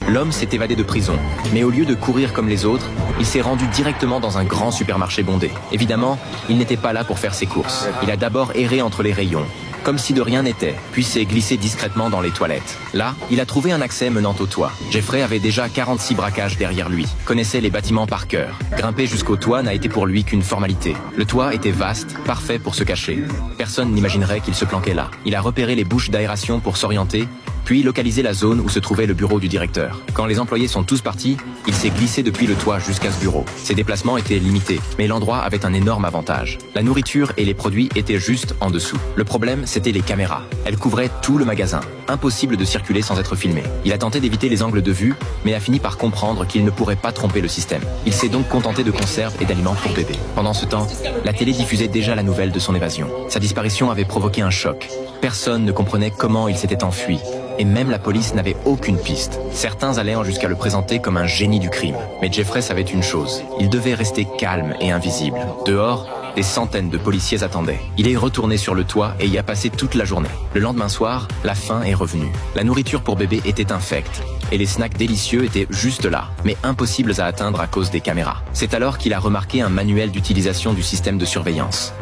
L'homme s'est évadé de prison, mais au lieu de courir comme les autres, il s'est rendu directement dans un grand supermarché bondé. Évidemment, il n'était pas là pour faire ses courses. Il a d'abord erré entre les rayons, comme si de rien n'était, puis s'est glissé discrètement dans les toilettes. Là, il a trouvé un accès menant au toit. Jeffrey avait déjà 46 braquages derrière lui, connaissait les bâtiments par cœur. Grimper jusqu'au toit n'a été pour lui qu'une formalité. Le toit était vaste, parfait pour se cacher. Personne n'imaginerait qu'il se planquait là. Il a repéré les bouches d'aération pour s'orienter, puis localiser la zone où se trouvait le bureau du directeur. Quand les employés sont tous partis, il s'est glissé depuis le toit jusqu'à ce bureau. Ses déplacements étaient limités, mais l'endroit avait un énorme avantage. La nourriture et les produits étaient juste en dessous. Le problème, c'était les caméras. Elles couvraient tout le magasin. Impossible de circuler sans être filmé. Il a tenté d'éviter les angles de vue, mais a fini par comprendre qu'il ne pourrait pas tromper le système. Il s'est donc contenté de conserves et d'aliments pour bébé. Pendant ce temps, la télé diffusait déjà la nouvelle de son évasion. Sa disparition avait provoqué un choc. Personne ne comprenait comment il s'était enfui. Et même la police n'avait aucune piste. Certains allaient jusqu'à le présenter comme un génie du crime. Mais Jeffrey savait une chose, il devait rester calme et invisible. Dehors, des centaines de policiers attendaient. Il est retourné sur le toit et y a passé toute la journée. Le lendemain soir, la faim est revenue. La nourriture pour bébé était infecte. Et les snacks délicieux étaient juste là, mais impossibles à atteindre à cause des caméras. C'est alors qu'il a remarqué un manuel d'utilisation du système de surveillance.